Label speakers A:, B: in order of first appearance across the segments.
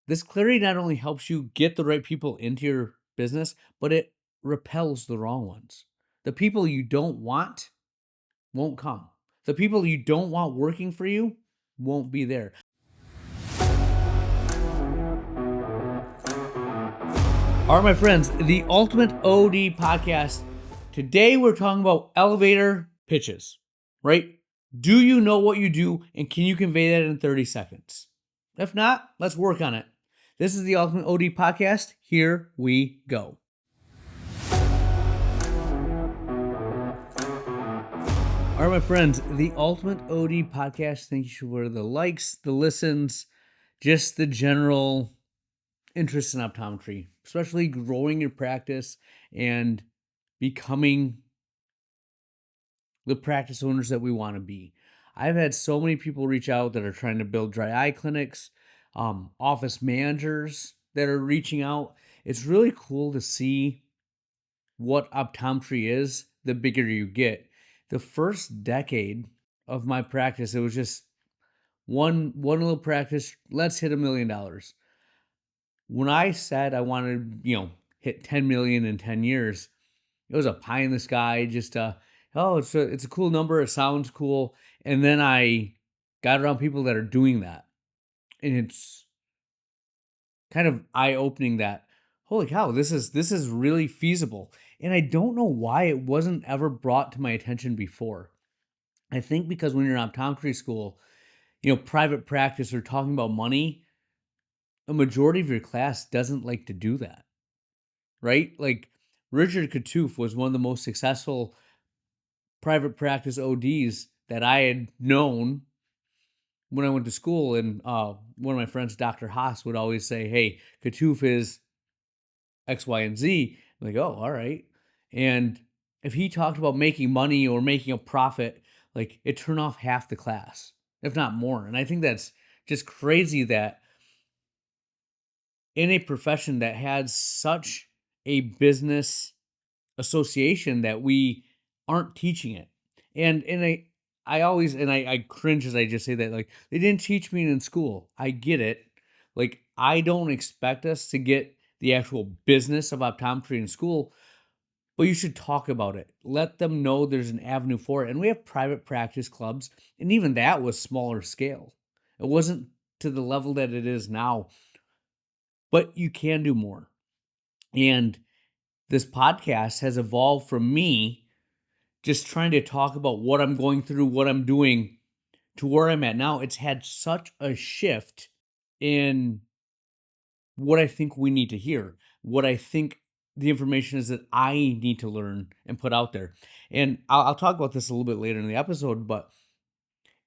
A: This clarity not only helps you get the right people into your business, but it repels the wrong ones. The people you don't want won't come. The people you don't want working for you won't be there. All right, my friends, the Ultimate OD podcast. Today we're talking about elevator pitches, right? Do you know what you do and can you convey that in 30 seconds? If not, let's work on it. This is the Ultimate OD podcast. Here we go. All right, my friends, the Ultimate OD podcast. Thank you for the likes, the listens, just the general interest in optometry, especially growing your practice and becoming the practice owners that we want to be. I've had so many people reach out that are trying to build dry eye clinics, office managers that are reaching out. It's really cool to see what optometry is the bigger you get. The first decade of my practice, it was just one little practice. Let's hit $1 million. When I said I wanted, hit 10 million in 10 years, it was a pie in the sky, just it's a cool number, it sounds cool. And then I got around people that are doing that. And it's kind of eye-opening that, holy cow, this is really feasible. And I don't know why it wasn't ever brought to my attention before. I think because when you're in optometry school, private practice or talking about money, a majority of your class doesn't like to do that. Right? Like Richard Katouf was one of the most successful private practice ODs that I had known when I went to school. And one of my friends, Dr. Haas, would always say, hey, Katouf is X, Y, and Z. I'm like, oh, all right. And if he talked about making money or making a profit, like it turned off half the class, if not more. And I think that's just crazy that in a profession that had such a business association that we aren't teaching it. And I cringe as I just say that, like, they didn't teach me in school. I get it. Like, I don't expect us to get the actual business of optometry in school, but you should talk about it. Let them know there's an avenue for it. And we have private practice clubs, and even that was smaller scale. It wasn't to the level that it is now, but you can do more. And this podcast has evolved from me just trying to talk about what I'm going through, what I'm doing, to where I'm at now. It's had such a shift in what I think we need to hear, what I think the information is that I need to learn and put out there. And I'll talk about this a little bit later in the episode, but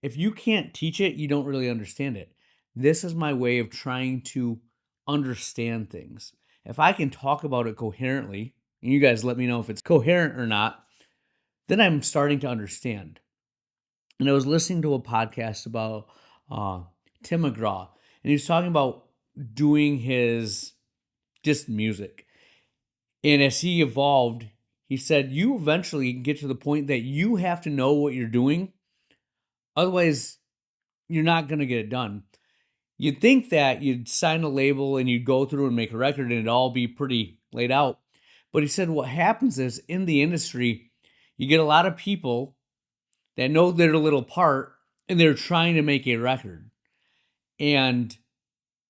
A: if you can't teach it, you don't really understand it. This is my way of trying to understand things. If I can talk about it coherently, and you guys let me know if it's coherent or not, then I'm starting to understand. And I was listening to a podcast about Tim McGraw, and he was talking about doing his just music. And as he evolved, he said, you eventually get to the point that you have to know what you're doing. Otherwise, you're not going to get it done. You'd think that you'd sign a label and you'd go through and make a record and it'd all be pretty laid out. But he said what happens is in the industry, you get a lot of people that know their little part and they're trying to make a record. And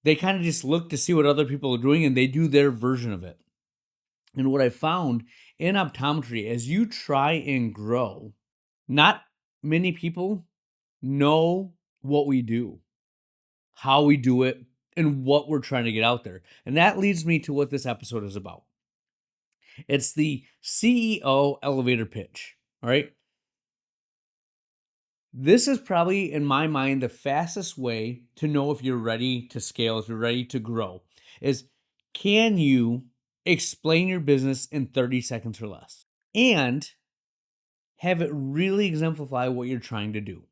A: they kind of just look to see what other people are doing and they do their version of it. And what I found in optometry, as you try and grow, not many people know what we do, how we do it, and what we're trying to get out there. And that leads me to what this episode is about. It's the CEO elevator pitch, all right? This is probably, in my mind, the fastest way to know if you're ready to scale, if you're ready to grow, is can you explain your business in 30 seconds or less and have it really exemplify what you're trying to do?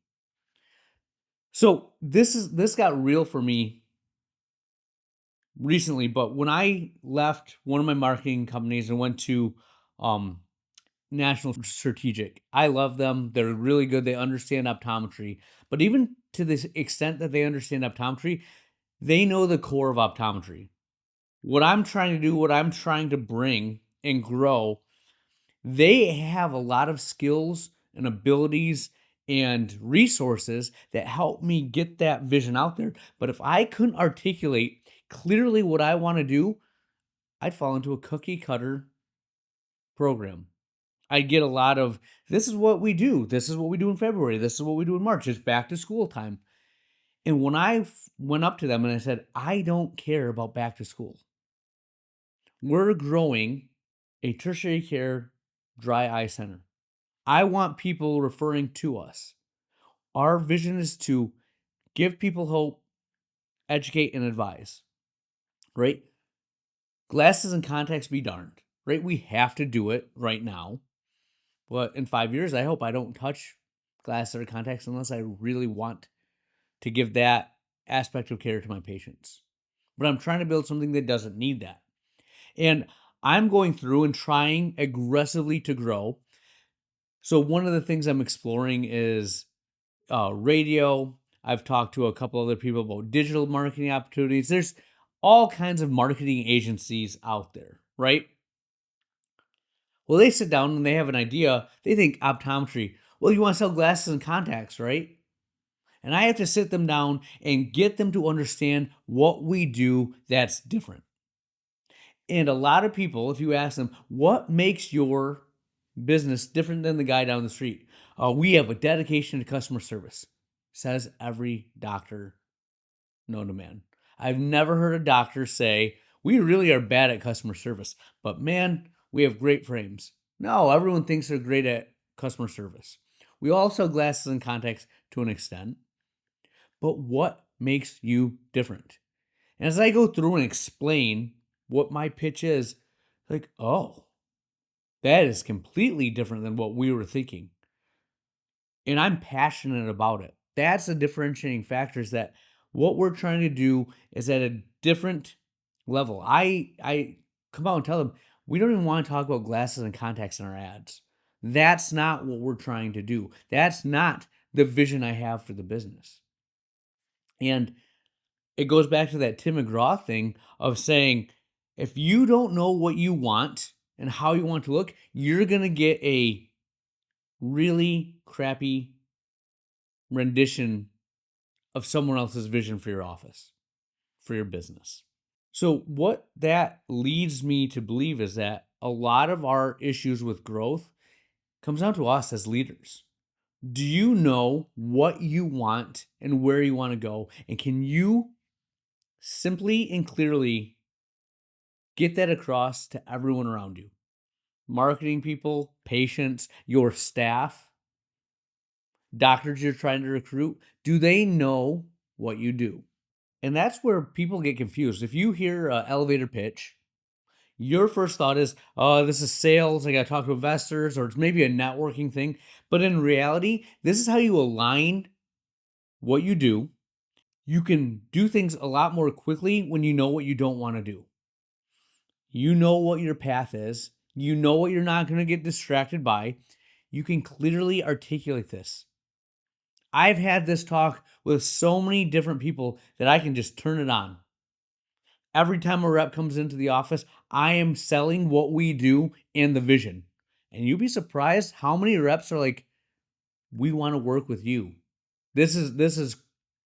A: So this got real for me recently, but when I left one of my marketing companies and went to National Strategic, I love them. They're really good. They understand optometry, but even to this extent that they understand optometry, They know the core of optometry. What I'm trying to do, what I'm trying to bring and grow, they have a lot of skills and abilities and resources that help me get that vision out there. But if I couldn't articulate clearly what I want to do, I'd fall into a cookie cutter program. I get a lot of, this is what we do. This is what we do in February. This is what we do in March. It's back to school time. And when I went up to them and I said, I don't care about back to school. We're growing a tertiary care dry eye center. I want people referring to us. Our vision is to give people hope, educate, and advise, right? Glasses and contacts be darned, right? We have to do it right now. But in 5 years, I hope I don't touch glasses or contacts unless I really want to give that aspect of care to my patients. But I'm trying to build something that doesn't need that. And I'm going through and trying aggressively to grow. So one of the things I'm exploring is radio. I've talked to a couple other people about digital marketing opportunities. There's all kinds of marketing agencies out there, right? Well, they sit down and they have an idea. They think optometry. Well, you want to sell glasses and contacts, right? And I have to sit them down and get them to understand what we do that's different. And a lot of people, if you ask them, what makes your business different than the guy down the street? We have a dedication to customer service, says every doctor known to man. I've never heard a doctor say, we really are bad at customer service, but man, we have great frames. No, everyone thinks they're great at customer service. We all sell glasses and contacts to an extent, but what makes you different? And as I go through and explain what my pitch is, like, oh, that is completely different than what we were thinking. And I'm passionate about it. That's the differentiating factor, is that what we're trying to do is at a different level. I come out and tell them, we don't even want to talk about glasses and contacts in our ads. That's not what we're trying to do. That's not the vision I have for the business. And it goes back to that Tim McGraw thing of saying, if you don't know what you want and how you want to look, you're going to get a really crappy rendition of someone else's vision for your office, for your business. So what that leads me to believe is that a lot of our issues with growth comes down to us as leaders. Do you know what you want and where you want to go? And can you simply and clearly get that across to everyone around you? Marketing people, patients, your staff, doctors you're trying to recruit, do they know what you do? And that's where people get confused. If you hear an elevator pitch, your first thought is, oh, this is sales. I got to talk to investors, or it's maybe a networking thing. But in reality, this is how you align what you do. You can do things a lot more quickly when you know what you don't want to do. You know what your path is. You know what you're not going to get distracted by. You can clearly articulate this. I've had this talk with so many different people that I can just turn it on. Every time a rep comes into the office, I am selling what we do and the vision. And you'd be surprised how many reps are like, we want to work with you. This is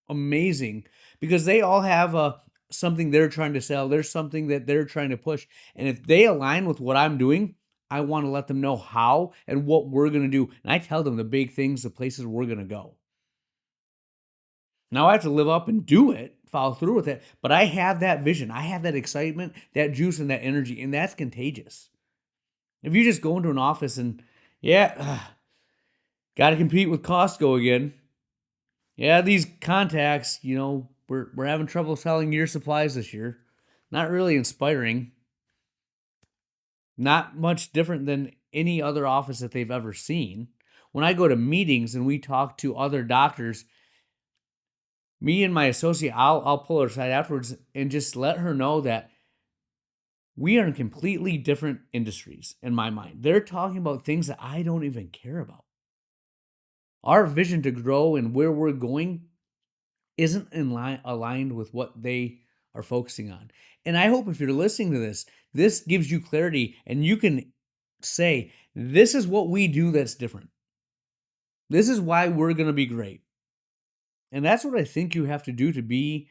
A: amazing, because they all have something they're trying to sell. There's something that they're trying to push. And if they align with what I'm doing, I want to let them know how and what we're going to do. And I tell them the big things, the places we're going to go. Now I have to live up and do it, follow through with it, but I have that vision. I have that excitement, that juice, and that energy, and that's contagious. If you just go into an office and, got to compete with Costco again. Yeah, these contacts, we're having trouble selling your supplies this year. Not really inspiring. Not much different than any other office that they've ever seen. When I go to meetings and we talk to other doctors, me and my associate, I'll pull her aside afterwards and just let her know that we are in completely different industries in my mind. They're talking about things that I don't even care about. Our vision to grow and where we're going, isn't in line aligned with what they are focusing on. And I hope if you're listening to this, this gives you clarity and you can say, this is what we do that's different. This is why we're going to be great. And that's what I think you have to do to be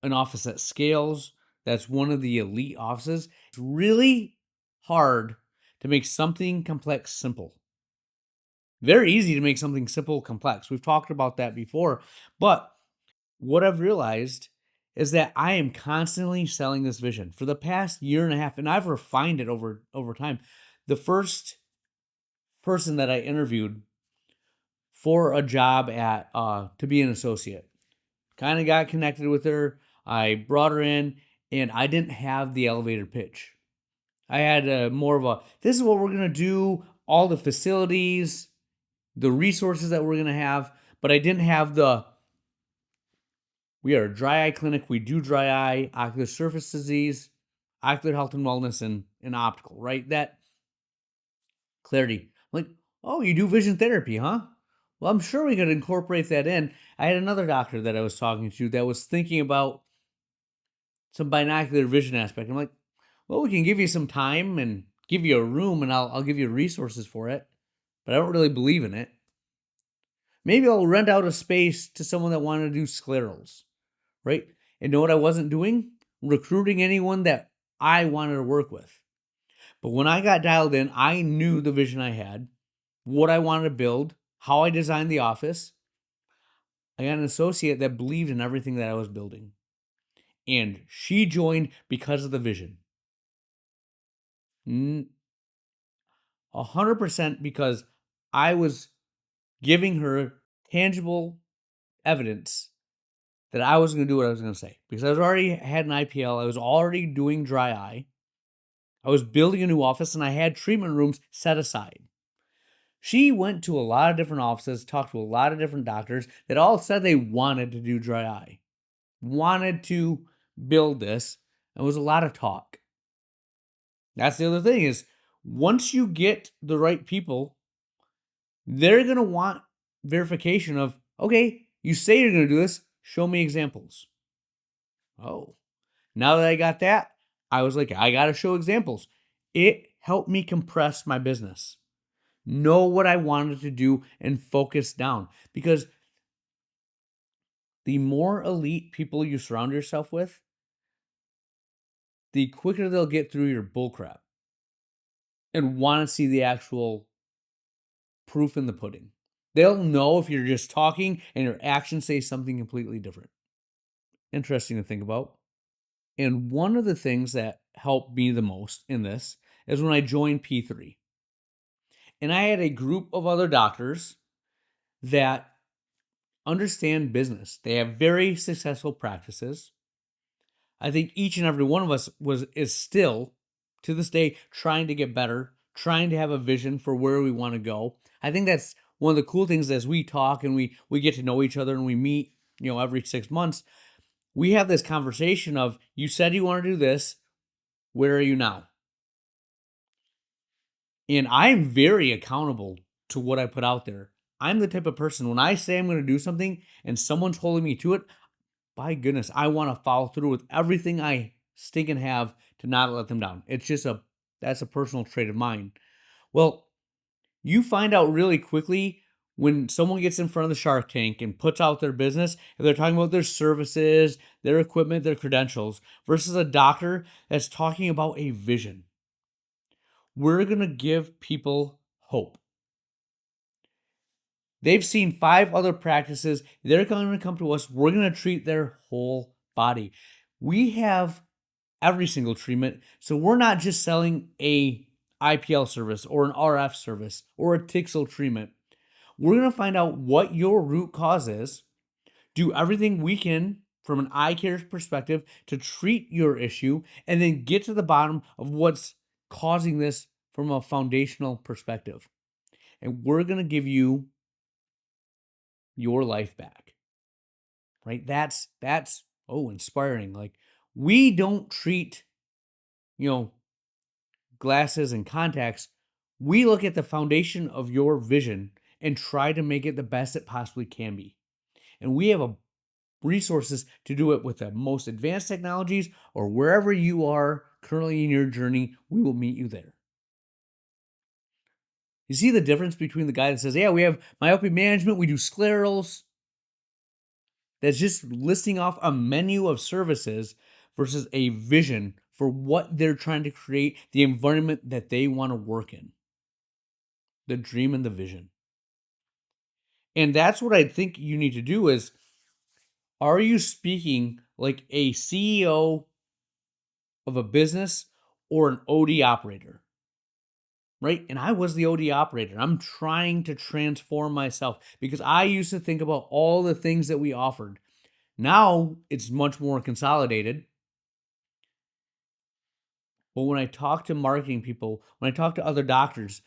A: an office that scales, that's one of the elite offices. It's really hard to make something complex simple. Very easy to make something simple complex. We've talked about that before. But what I've realized is that I am constantly selling this vision for the past year and a half, and I've refined it over time. The first person that I interviewed for a job at to be an associate, kind of got connected with her. I brought her in, and I didn't have the elevator pitch. I had more of a, this is what we're gonna do, all the facilities, the resources that we're gonna have, but I didn't have the, we are a dry eye clinic. We do dry eye, ocular surface disease, ocular health and wellness, and optical, right? That clarity. Like, oh, you do vision therapy, huh? Well, I'm sure we could incorporate that in. I had another doctor that I was talking to that was thinking about some binocular vision aspect. I'm like, well, we can give you some time and give you a room, and I'll give you resources for it, but I don't really believe in it. Maybe I'll rent out a space to someone that wanted to do sclerals, right? And know what I wasn't doing? Recruiting anyone that I wanted to work with. But when I got dialed in, I knew the vision I had, what I wanted to build, how I designed the office. I got an associate that believed in everything that I was building. And she joined because of the vision. 100% because I was giving her tangible evidence that I was going to do what I was going to say. Because I was already had an IPL. I was already doing dry eye. I was building a new office and I had treatment rooms set aside. She went to a lot of different offices, talked to a lot of different doctors that all said they wanted to do dry eye, wanted to build this. It was a lot of talk. That's the other thing is once you get the right people, they're going to want verification of, okay, you say you're going to do this, show me examples. Oh, now that I got that, I was like, I got to show examples. It helped me compress my business, know what I wanted to do, and focus down. Because the more elite people you surround yourself with, the quicker they'll get through your bullcrap and want to see the actual proof in the pudding. They'll know if you're just talking and your actions say something completely different. Interesting to think about. And one of the things that helped me the most in this is when I joined P3. And I had a group of other doctors that understand business. They have very successful practices. I think each and every one of us is still to this day trying to get better, trying to have a vision for where we want to go. I think that's one of the cool things as we talk and we get to know each other and we meet, every 6 months. We have this conversation of, you said you want to do this, where are you now? And I'm very accountable to what I put out there. I'm the type of person, when I say I'm going to do something and someone's holding me to it, by goodness, I want to follow through with everything I stinking have to not let them down. It's just that's a personal trait of mine. Well, you find out really quickly when someone gets in front of the Shark Tank and puts out their business, if they're talking about their services, their equipment, their credentials, versus a doctor that's talking about a vision. We're going to give people hope. They've seen 5 other practices. They're going to come to us. We're going to treat their whole body. We have every single treatment. So we're not just selling a IPL service or an RF service or a Tixel treatment. We're going to find out what your root cause is, do everything we can from an eye care perspective to treat your issue, and then get to the bottom of what's causing this from a foundational perspective. And we're going to give you your life back. Right? That's inspiring. Like, we don't treat, glasses and contacts. We look at the foundation of your vision and try to make it the best it possibly can be. And we have a resources to do it with the most advanced technologies, or wherever you are currently in your journey, we will meet you there. You see the difference between the guy that says, yeah, we have myopia management, we do sclerals, that's just listing off a menu of services versus a vision for what they're trying to create, the environment that they want to work in, the dream and the vision. And that's what I think you need to do is, are you speaking like a CEO of a business or an OD operator? Right? And I was the OD operator. I'm trying to transform myself because I used to think about all the things that we offered. Now it's much more consolidated. But when I talk to marketing people, when I talk to other doctors,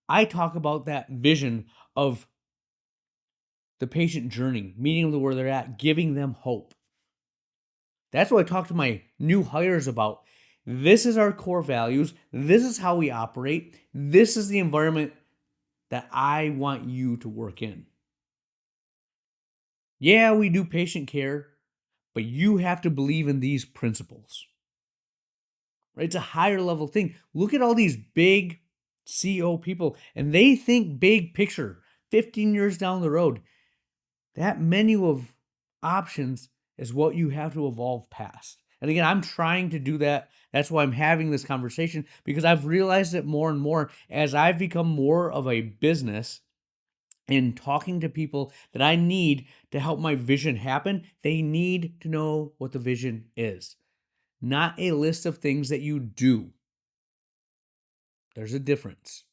A: I talk about that vision of the patient journey, meeting them where they're at, giving them hope. That's what I talk to my new hires about. This is our core values. This is how we operate. This is the environment that I want you to work in. Yeah, we do patient care, but you have to believe in these principles. Right? It's a higher level thing. Look at all these big CEO people, and they think big picture, 15 years down the road. That menu of options is what you have to evolve past. And again, I'm trying to do that. That's why I'm having this conversation, because I've realized it more and more as I've become more of a business and talking to people that I need to help my vision happen. They need to know what the vision is, not a list of things that you do. There's a difference.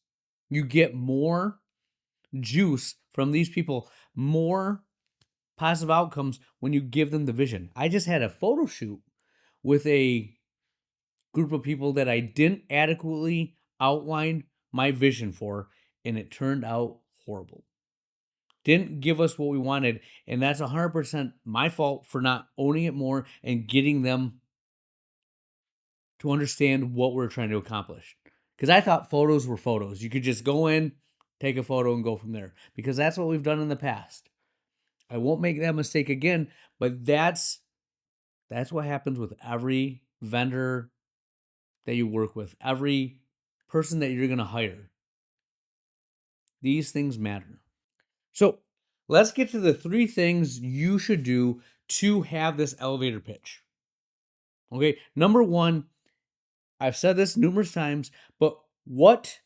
A: You get more juice from these people, more positive outcomes when you give them the vision. I just had a photo shoot with a group of people that I didn't adequately outline my vision for, and it turned out horrible. Didn't give us what we wanted, and that's 100% my fault for not owning it more and getting them to understand what we're trying to accomplish. Because I thought photos were photos. You could just go in, take a photo, and go from there. Because that's what we've done in the past. I won't make that mistake again, but that's what happens with every vendor that you work with, every person that you're going to hire. These things matter. So let's get to the 3 things you should do to have this elevator pitch. Okay, number 1, I've said this numerous times, but what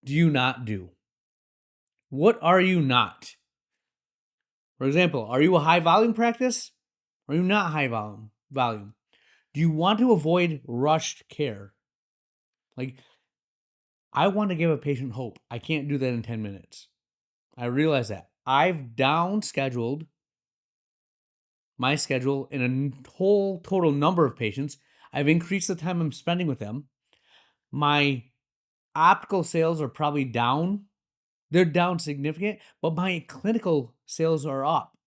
A: do you not do? What are you not? For example, are you a high volume practice? Are you not high volume? Do you want to avoid rushed care? Like, I want to give a patient hope. I can't do that in 10 minutes. I realize that. I've down scheduled my schedule in a whole total number of patients. I've increased the time I'm spending with them. My optical sales are probably down. They're down significant, but my clinical sales are up.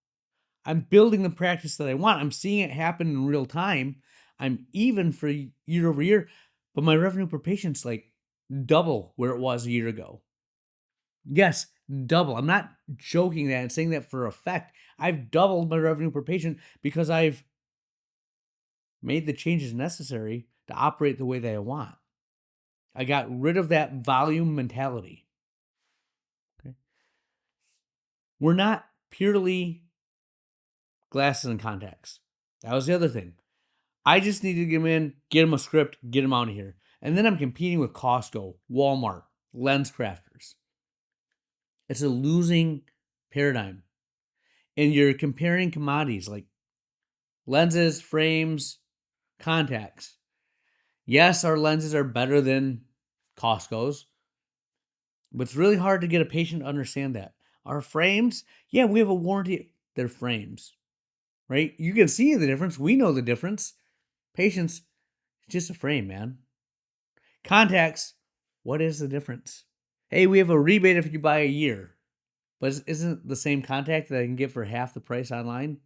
A: I'm building the practice that I want. I'm seeing it happen in real time. I'm even for year over year, but my revenue per patient's like double where it was a year ago. Yes, double. I'm not joking that and saying that for effect. I've doubled my revenue per patient because I've made the changes necessary to operate the way that I want. I got rid of that volume mentality. Okay. We're not purely glasses and contacts. That was the other thing. I just need to get them in, get them a script, get them out of here. And then I'm competing with Costco, Walmart, lens crafters. It's a losing paradigm. And you're comparing commodities like lenses, frames, contacts. Yes, our lenses are better than Costco's, but it's really hard to get a patient to understand that. Our frames, yeah, we have a warranty. They're frames, right? You can see the difference. We know the difference. Patients, it's just a frame, man. Contacts, what is the difference? Hey, we have a rebate if you buy a year. But isn't the same contact that I can get for half the price online?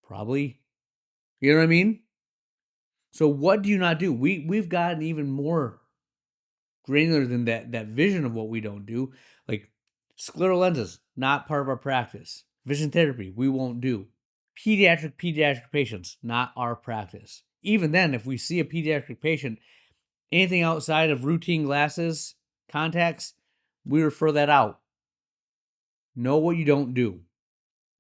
A: Probably. You know what I mean? So what do you not do? We've gotten even more granular than that vision of what we don't do. Like scleral lenses, not part of our practice. Vision therapy, we won't do. Pediatric patients, not our practice. Even then, if we see a pediatric patient, anything outside of routine glasses, contacts, we refer that out. Know what you don't do.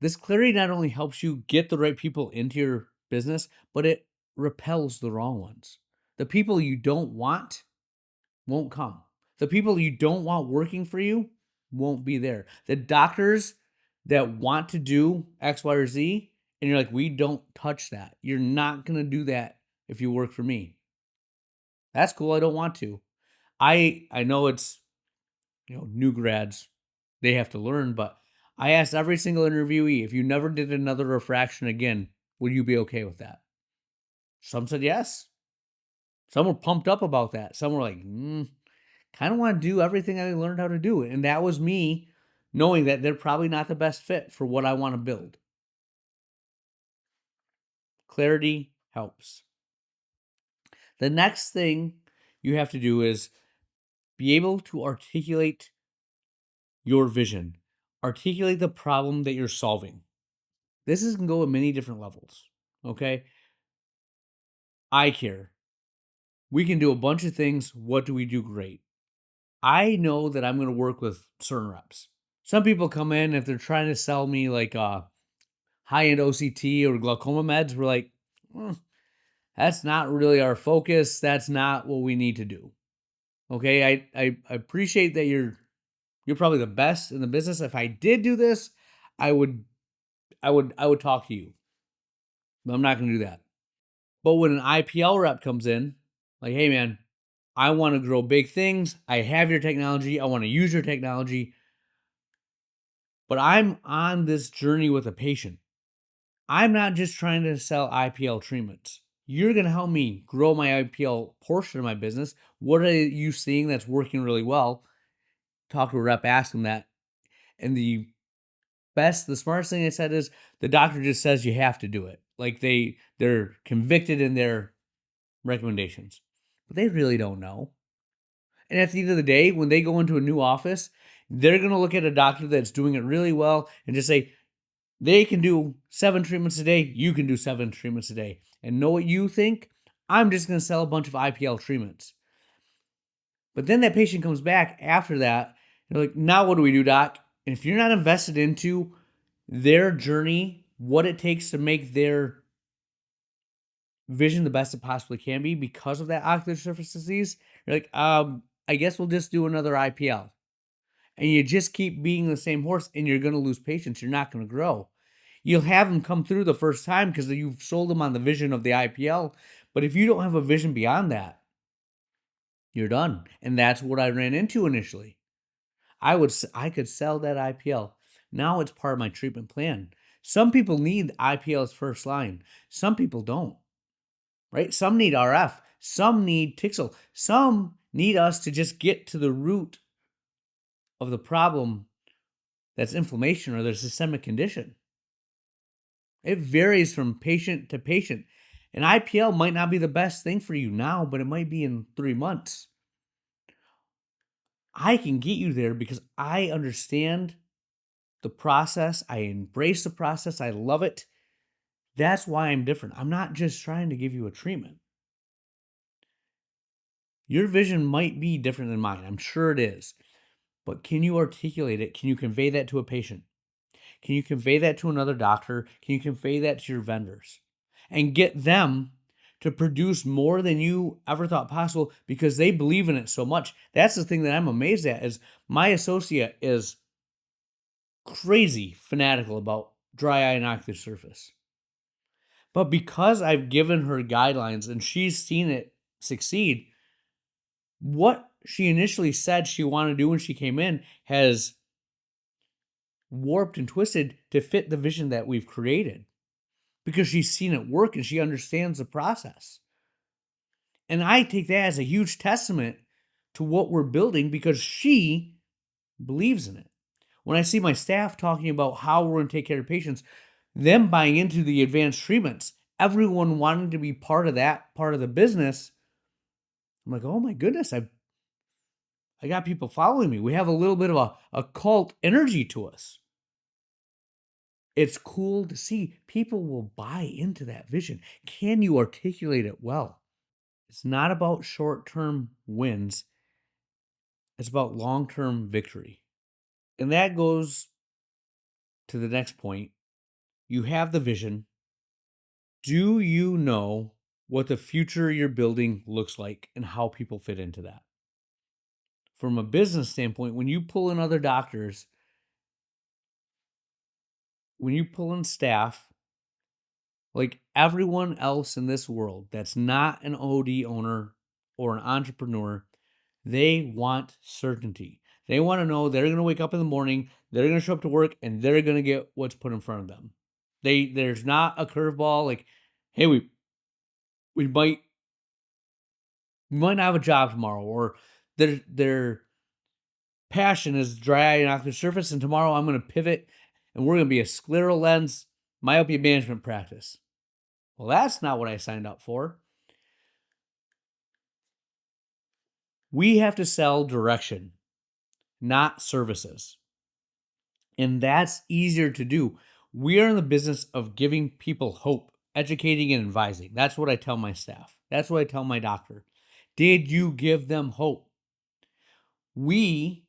A: This clarity not only helps you get the right people into your business, but it repels the wrong ones. The people you don't want won't come. The people you don't want working for you won't be there. The doctors that want to do X, Y, or Z, and you're like, we don't touch that. You're not going to do that if you work for me. That's cool. I don't want to. I know it's, new grads, they have to learn, but I asked every single interviewee, if you never did another refraction again, would you be okay with that? Some said yes. Some were pumped up about that. Some were like, kind of want to do everything I learned how to do. And that was me knowing that they're probably not the best fit for what I want to build. Clarity helps. The next thing you have to do is be able to articulate your vision, articulate the problem that you're solving. This can go at many different levels. Okay. Eye care. We can do a bunch of things. What do we do great? I know that I'm going to work with certain reps. Some people come in, if they're trying to sell me like high-end OCT or glaucoma meds, we're like, that's not really our focus. That's not what we need to do. Okay, I appreciate that you're probably the best in the business. If I did do this, I would talk to you. But I'm not going to do that. But when an IPL rep comes in, like, hey man, I want to grow big things. I have your technology. I want to use your technology. But I'm on this journey with a patient. I'm not just trying to sell IPL treatments. You're going to help me grow my IPL portion of my business. What are you seeing that's working really well? Talk to a rep, ask them that. And the smartest thing I said is the doctor just says you have to do it. Like they're convicted in their recommendations, but they really don't know. And at the end of the day, when they go into a new office, they're going to look at a doctor that's doing it really well and just say, they can do 7 treatments a day. You can do 7 treatments a day. And know what you think? I'm just going to sell a bunch of IPL treatments. But then that patient comes back after that. They're like, now what do we do, doc? And if you're not invested into their journey, what it takes to make their vision the best it possibly can be because of that ocular surface disease, you're like, I guess we'll just do another IPL. And you just keep being the same horse and you're going to lose patience. You're not going to grow. You'll have them come through the first time because you've sold them on the vision of the IPL. But if you don't have a vision beyond that, you're done. And that's what I ran into initially. I could sell that IPL. Now it's part of my treatment plan. Some people need IPL as first line. Some people don't. Right? Some need RF. Some need Tixel. Some need us to just get to the root of the problem that's inflammation or their systemic condition. It varies from patient to patient. An IPL might not be the best thing for you now, but it might be in 3 months. I can get you there because I understand the process. I embrace the process. I love it. That's why I'm different. I'm not just trying to give you a treatment. Your vision might be different than mine. I'm sure it is. But can you articulate it? Can you convey that to a patient? Can you convey that to another doctor? Can you convey that to your vendors? And get them to produce more than you ever thought possible because they believe in it so much. That's the thing that I'm amazed at is my associate is crazy fanatical about dry eye and ocular surface. But because I've given her guidelines and she's seen it succeed, what she initially said she wanted to do when she came in has warped and twisted to fit the vision that we've created because she's seen it work and she understands the process. And I take that as a huge testament to what we're building because she believes in it. When I see my staff talking about how we're going to take care of patients, them buying into the advanced treatments, everyone wanting to be part of that part of the business, I'm like, oh my goodness, I got people following me. We have a little bit of a cult energy to us. It's cool to see people will buy into that vision. Can you articulate it well? It's not about short-term wins, it's about long-term victory. And that goes to the next point. You have the vision. Do you know what the future you're building looks like and how people fit into that? From a business standpoint, when you pull in other doctors, when you pull in staff, like everyone else in this world that's not an OD owner or an entrepreneur, they want certainty. They want to know they're going to wake up in the morning, they're going to show up to work, and they're going to get what's put in front of them. There's not a curveball like, hey, we might not have a job tomorrow, or their passion is dry off the surface, and tomorrow I'm going to pivot, and we're going to be a scleral lens myopia management practice. Well, that's not what I signed up for. We have to sell direction, not services. And that's easier to do. We are in the business of giving people hope, educating and advising. That's what I tell my staff. That's what I tell my doctor. Did you give them hope? We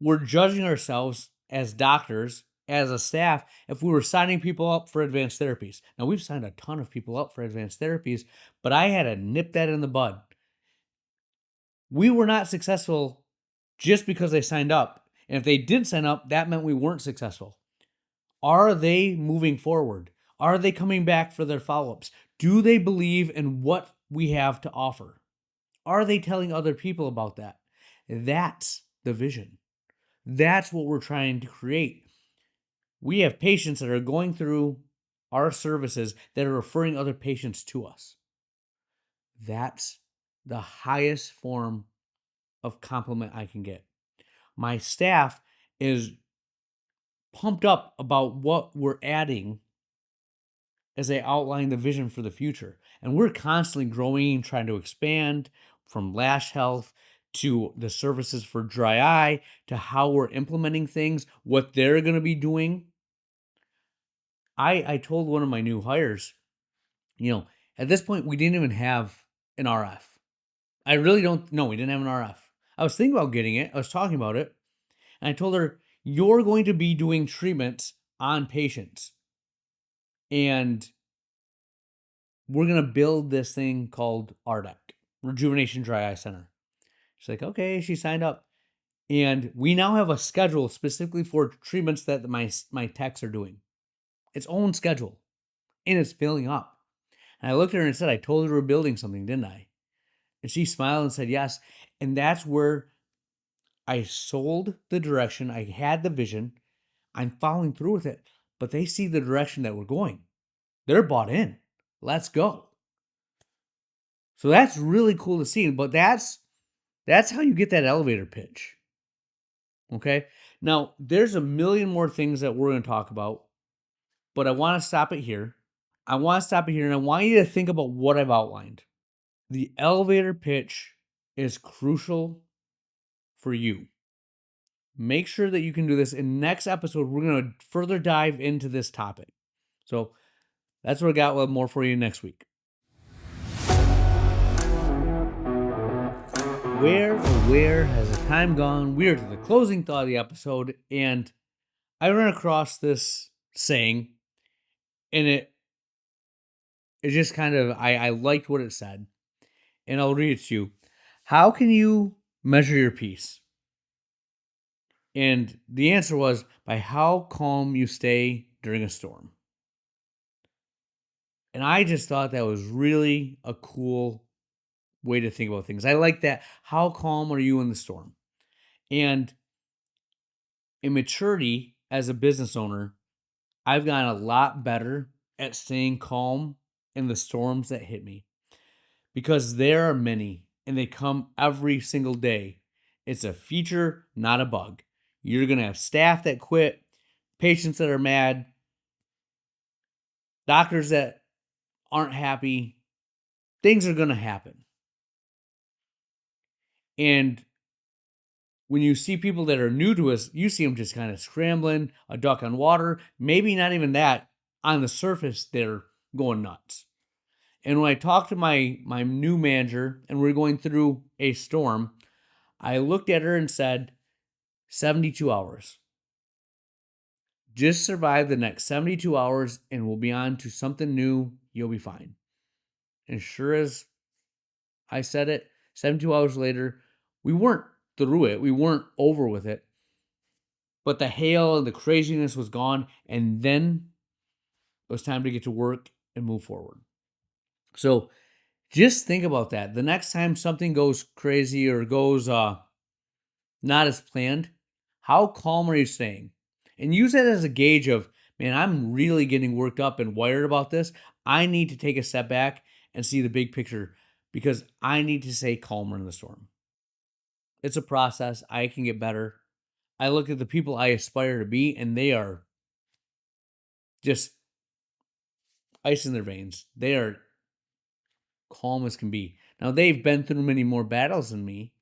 A: were judging ourselves as doctors, as a staff, if we were signing people up for advanced therapies. Now, we've signed a ton of people up for advanced therapies, but I had to nip that in the bud. We were not successful just because they signed up. And if they did sign up, that meant we weren't successful. Are they moving forward? Are they coming back for their follow-ups? Do they believe in what we have to offer? Are they telling other people about that? That's the vision. That's what we're trying to create. We have patients that are going through our services that are referring other patients to us. That's the highest form of compliment I can get. My staff is pumped up about what we're adding as they outline the vision for the future. And we're constantly growing, trying to expand from lash health to the services for dry eye to how we're implementing things, what they're going to be doing. I told one of my new hires, at this point, we didn't even have an RF. I really don't know. We didn't have an RF. I was thinking about getting it. I was talking about it. And I told her, you're going to be doing treatments on patients. And we're going to build this thing called RDEC, Rejuvenation Dry Eye Center. She's like, okay, she signed up. And we now have a schedule specifically for treatments that my techs are doing. Its own schedule. And it's filling up. And I looked at her and said, I told her we're building something, didn't I? And she smiled and said, yes. And that's where I sold the direction. I had the vision. I'm following through with it. But they see the direction that we're going. They're bought in. Let's go. So that's really cool to see. But that's how you get that elevator pitch. Okay? Now, there's a million more things that we're going to talk about. But I want to stop it here. And I want you to think about what I've outlined. The elevator pitch is crucial for you. Make sure that you can do this. In next episode, we're going to further dive into this topic. So that's what I got. We'll have more for you next week. Where has the time gone? We are to the closing thought of the episode, and I ran across this saying, and it just kind of, I liked what it said, and I'll read it to you. How can you measure your peace? And the answer was by how calm you stay during a storm. And I just thought that was really a cool way to think about things. I like that. How calm are you in the storm? And in maturity as a business owner, I've gotten a lot better at staying calm in the storms that hit me because there are many and they come every single day. It's a feature, not a bug. You're going to have staff that quit, patients that are mad, doctors that aren't happy. Things are going to happen. And when you see people that are new to us, you see them just kind of scrambling, a duck on water. Maybe not even that. On the surface, they're going nuts. And when I talked to my new manager and we're going through a storm, I looked at her and said, 72 hours. Just survive the next 72 hours and we'll be on to something new. You'll be fine. And sure as I said it, 72 hours later, we weren't through it. We weren't over with it. But the hail and the craziness was gone. And then it was time to get to work and move forward. So just think about that. The next time something goes crazy or goes not as planned, how calm are you staying? And use that as a gauge of, man, I'm really getting worked up and wired about this. I need to take a step back and see the big picture because I need to stay calmer in the storm. It's a process. I can get better. I look at the people I aspire to be, and they are just ice in their veins. They are calm as can be. Now, they've been through many more battles than me,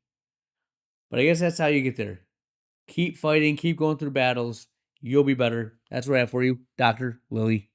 A: but I guess that's how you get there. Keep fighting, keep going through battles. You'll be better. That's what I have for you, Dr. Lily.